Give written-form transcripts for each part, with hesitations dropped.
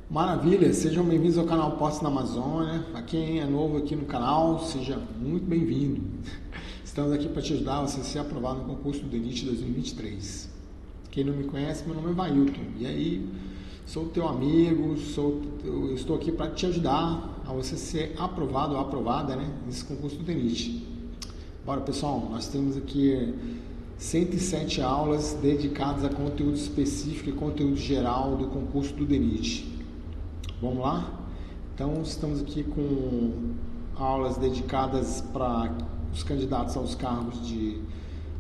Maravilha, sejam bem-vindos ao canal Postos na Amazônia. Para quem é novo aqui no canal, seja muito bem-vindo. Estamos aqui para te ajudar a você ser aprovado no concurso do DENIT 2023. Quem não me conhece, meu nome é Vailton. E aí, sou teu amigo, eu estou aqui para te ajudar a você ser aprovado ou aprovada, nesse concurso do DENIT. Bora, pessoal, nós temos aqui 107 aulas dedicadas a conteúdo específico e conteúdo geral do concurso do DENIT. Vamos lá? Então, estamos aqui com aulas dedicadas para os candidatos aos cargos de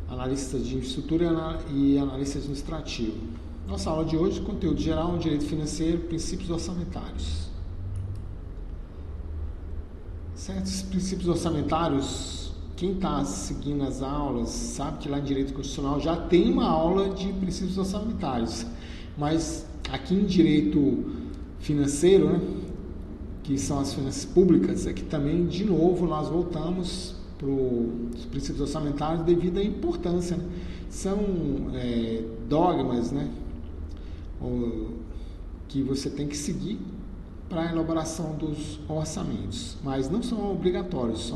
analista de infraestrutura e analista administrativo. Nossa aula de hoje, conteúdo geral, direito financeiro, princípios orçamentários. Certos princípios orçamentários, quem está seguindo as aulas sabe que lá em Direito Constitucional já tem uma aula de princípios orçamentários, mas aqui em Direito Financeiro, que são as finanças públicas, é que também, de novo, nós voltamos para os princípios orçamentários devido à importância. São dogmas, que você tem que seguir para a elaboração dos orçamentos, mas não são obrigatórios,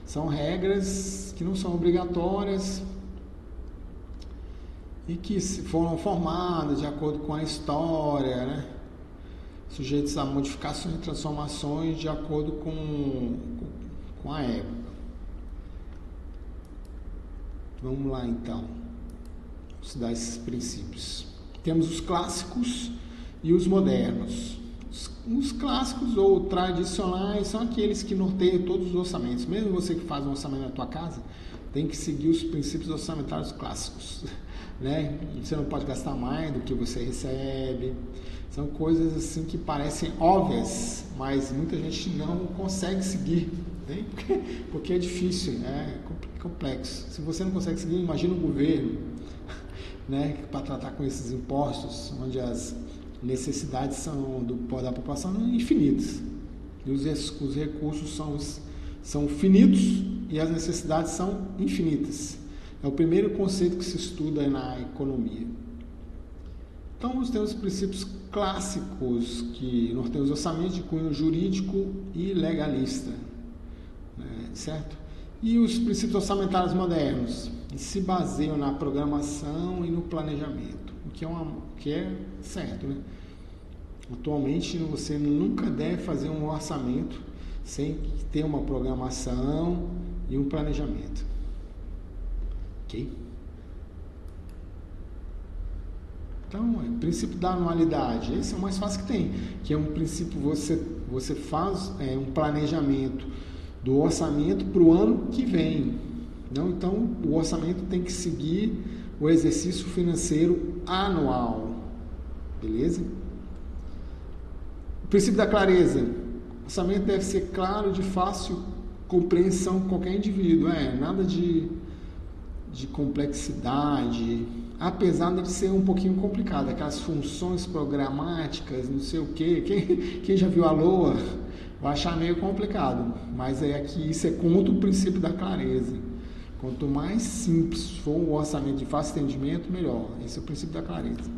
são regras que não são obrigatórias e que foram formadas de acordo com a história, sujeitos a modificações e transformações de acordo com a época. Vamos lá, então, estudar esses princípios. Temos os clássicos e os modernos. Os clássicos ou tradicionais são aqueles que norteiam todos os orçamentos. Mesmo você que faz um orçamento na tua casa, tem que seguir os princípios orçamentários clássicos. Você não pode gastar mais do que você recebe. São coisas assim que parecem óbvias, mas muita gente não consegue seguir, porque é difícil, é complexo. Se você não consegue seguir, imagina um governo, para tratar com esses impostos, onde as necessidades da população são infinitas. E os recursos são finitos e as necessidades são infinitas. É o primeiro conceito que se estuda na economia. Então, nós temos princípios clássicos que norteiam os orçamentos de cunho jurídico e legalista, certo? E os princípios orçamentários modernos se baseiam na programação e no planejamento, o que é certo, Atualmente, você nunca deve fazer um orçamento sem ter uma programação e um planejamento. Ok? Então, o princípio da anualidade, esse é o mais fácil que tem, que é um princípio, você faz um planejamento do orçamento para o ano que vem. Então, o orçamento tem que seguir o exercício financeiro anual. Beleza? O princípio da clareza. O orçamento deve ser claro, de fácil compreensão por qualquer indivíduo. Nada de complexidade, apesar de ser um pouquinho complicado, aquelas funções programáticas, não sei o quê. Quem já viu a LOA vai achar meio complicado, mas aqui isso é contra o princípio da clareza. Quanto mais simples for o orçamento de fácil entendimento, melhor. Esse é o princípio da clareza.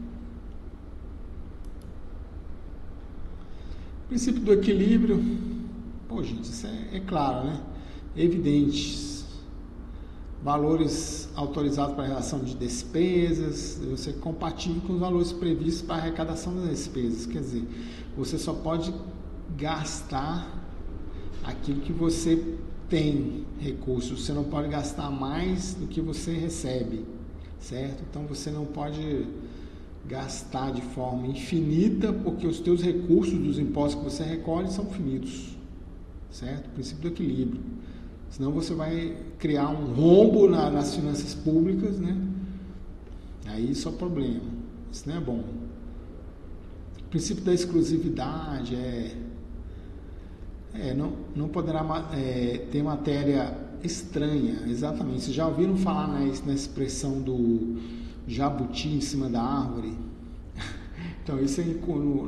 Princípio do equilíbrio. Gente, isso é claro, evidente. Valores autorizados para a relação de despesas, você é compatível com os valores previstos para a arrecadação das despesas. Quer dizer, você só pode gastar aquilo que você tem recursos, você não pode gastar mais do que você recebe, certo? Então você não pode gastar de forma infinita, porque os teus recursos dos impostos que você recolhe são finitos, certo? O princípio do equilíbrio. Senão você vai criar um rombo nas finanças públicas, Aí isso é o problema. Isso não é bom. O princípio da exclusividade não poderá ter matéria estranha, exatamente. Vocês já ouviram falar na expressão do jabuti em cima da árvore? Então, isso aí,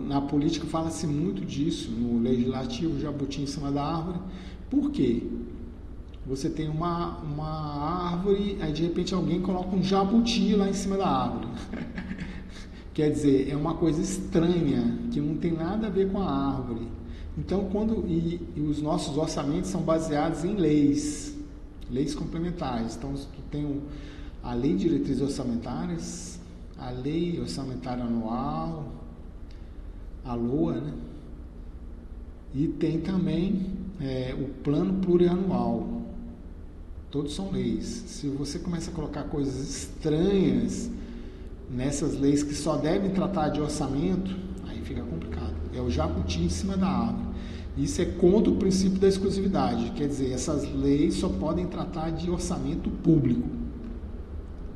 na política fala-se muito disso, no legislativo, jabuti em cima da árvore. Por quê? Você tem uma árvore, aí de repente alguém coloca um jabuti lá em cima da árvore. Quer dizer, é uma coisa estranha, que não tem nada a ver com a árvore. Então, e os nossos orçamentos são baseados em leis complementares. Então, tu tem a Lei de Diretrizes Orçamentárias, a Lei Orçamentária Anual, a LOA, né? E tem também o Plano Plurianual. Todos são leis. Se você começa a colocar coisas estranhas nessas leis que só devem tratar de orçamento, aí fica complicado. É o jabuti em cima da árvore. Isso é contra o princípio da exclusividade. Quer dizer, essas leis só podem tratar de orçamento público.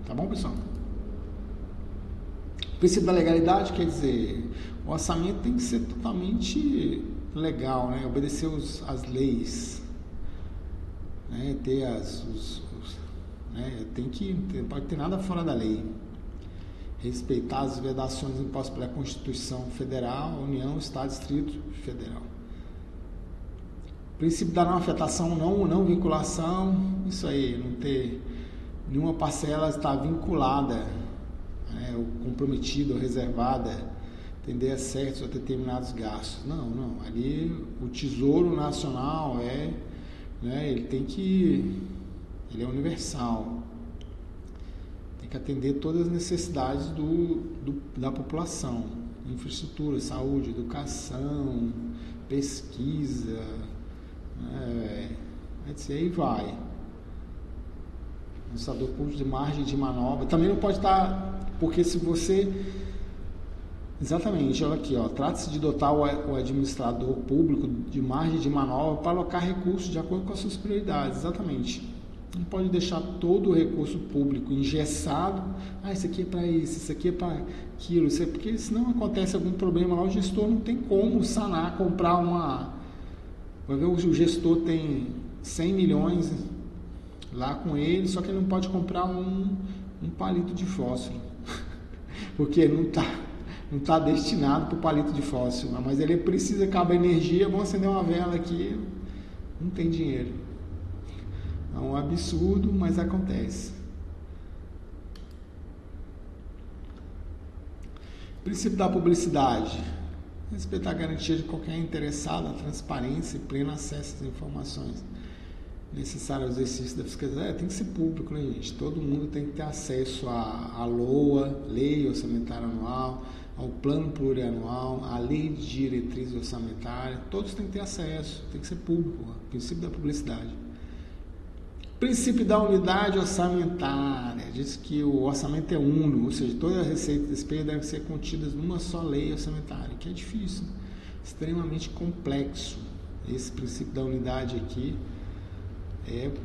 Tá bom, pessoal? O princípio da legalidade quer dizer, o orçamento tem que ser totalmente legal, né? Obedecer as leis, né? Ter né? Não pode ter nada fora da lei. Respeitar as vedações impostas pela Constituição Federal, União, Estado, Distrito Federal. Princípio da não afetação, não vinculação, isso aí, não ter nenhuma parcela estar vinculada, né, ou comprometida ou reservada, atender a certos ou determinados gastos. Não, ali o Tesouro Nacional né, ele é universal, tem que atender todas as necessidades da população, infraestrutura, saúde, educação, pesquisa, aí vai. Administrador público de margem de manobra. Também não pode estar, porque se você... Exatamente, olha aqui, trata-se de dotar o administrador público de margem de manobra para alocar recursos de acordo com as suas prioridades. Exatamente. Não pode deixar todo o recurso público engessado. Isso aqui é para isso aqui é para aquilo. Porque senão acontece algum problema lá, o gestor não tem como sanar, comprar Vai ver, o gestor tem 100 milhões lá com ele, só que ele não pode comprar um palito de fósforo, porque não está destinado para o palito de fósforo, mas ele precisa, acaba a energia, vamos acender uma vela aqui, não tem dinheiro. É um absurdo, mas acontece. Princípio da publicidade. Respeitar a garantia de qualquer interessado, a transparência e pleno acesso às informações necessárias ao exercício da fiscalização. Tem que ser público, né, gente? Todo mundo tem que ter acesso à LOA, Lei Orçamentária Anual, ao Plano Plurianual, à Lei de Diretrizes Orçamentárias. Todos têm que ter acesso, tem que ser público. Princípio da publicidade. Princípio da unidade orçamentária. Diz que o orçamento é uno, ou seja, todas as receitas e despesas devem ser contidas numa só lei orçamentária, que é difícil, extremamente complexo. Esse princípio da unidade aqui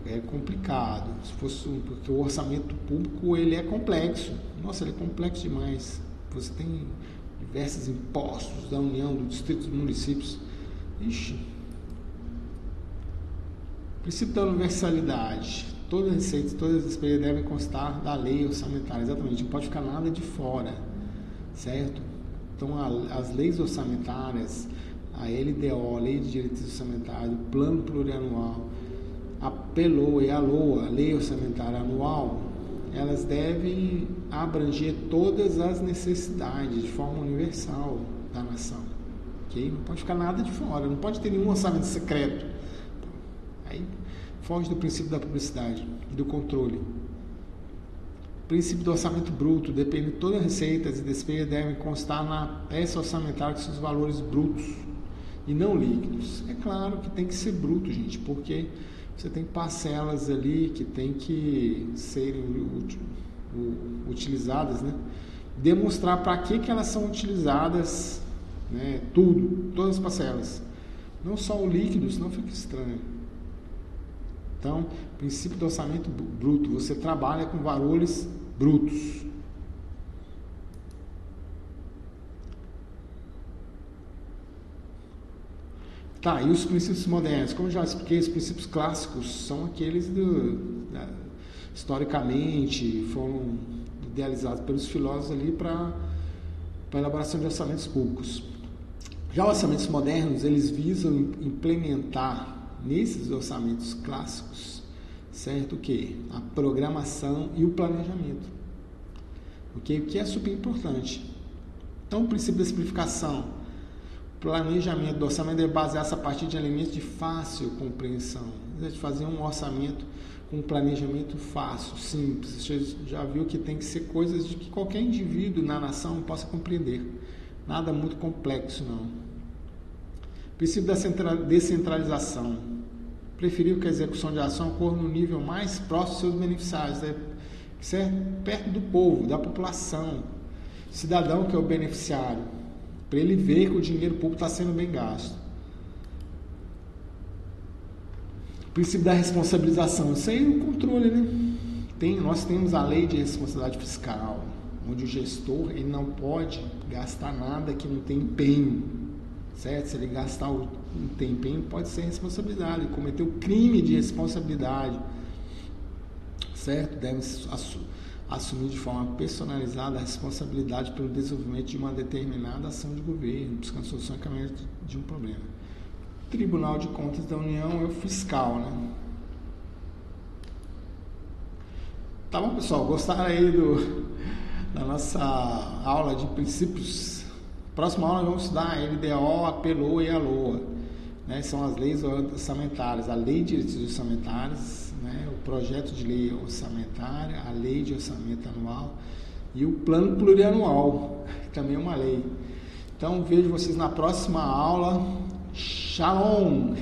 é complicado. Porque o orçamento público ele é complexo. Nossa, ele é complexo demais. Você tem diversos impostos da União, do Distrito, dos municípios. Ixi. Princípio da universalidade. Todas as receitas, todas as despesas devem constar da lei orçamentária. Exatamente, não pode ficar nada de fora, certo? Então, as leis orçamentárias, a LDO, a Lei de Diretrizes Orçamentárias, o Plano Plurianual, a PLOA e a LOA, a Lei Orçamentária Anual, elas devem abranger todas as necessidades de forma universal da nação. Okay? Não pode ficar nada de fora, não pode ter nenhum orçamento secreto. Aí foge do princípio da publicidade e do controle. Princípio do orçamento bruto. Depende de todas as receitas e despesas devem constar na peça orçamentária de seus valores brutos e não líquidos. É claro que tem que ser bruto, gente, porque você tem parcelas ali que tem que serem utilizadas, né? Demonstrar para que elas são utilizadas, né? Todas as parcelas. Não só o líquido, senão fica estranho. Então, princípio do orçamento bruto, você trabalha com valores brutos. Tá, e os princípios modernos? Como eu já expliquei, os princípios clássicos são aqueles historicamente foram idealizados pelos filósofos ali para a elaboração de orçamentos públicos. Já os orçamentos modernos, eles visam implementar nesses orçamentos clássicos, certo? O quê? A programação e o planejamento. Okay? O que é super importante. Então, o princípio da simplificação. O planejamento do orçamento deve basear-se a partir de elementos de fácil compreensão. A gente fazer um orçamento com um planejamento fácil, simples. Você já viu que tem que ser coisas de que qualquer indivíduo na nação possa compreender. Nada muito complexo, não. Princípio da descentralização. Preferir que a execução de ação ocorra no nível mais próximo dos seus beneficiários, certo? Perto do povo, da população. Cidadão que é o beneficiário, para ele ver que o dinheiro público está sendo bem gasto. Princípio da responsabilização, isso aí é o controle, né? Nós temos a lei de responsabilidade fiscal, onde o gestor ele não pode gastar nada que não tem empenho, certo? Se ele gastar o que tem empenho, pode ser responsabilidade, ele cometeu crime de responsabilidade, certo? Deve assumir de forma personalizada a responsabilidade pelo desenvolvimento de uma determinada ação de governo, buscando solução e encaminhamento de um problema. Tribunal de Contas da União é o fiscal, né? Tá bom, pessoal? Gostaram aí da nossa aula de princípios? Próxima aula vamos estudar a LDO, a PLOA e a LOA, né? São as leis orçamentárias, a lei de diretrizes orçamentárias, né? O projeto de lei orçamentária, a lei de orçamento anual e o plano plurianual, que também é uma lei. Então vejo vocês na próxima aula. Shalom!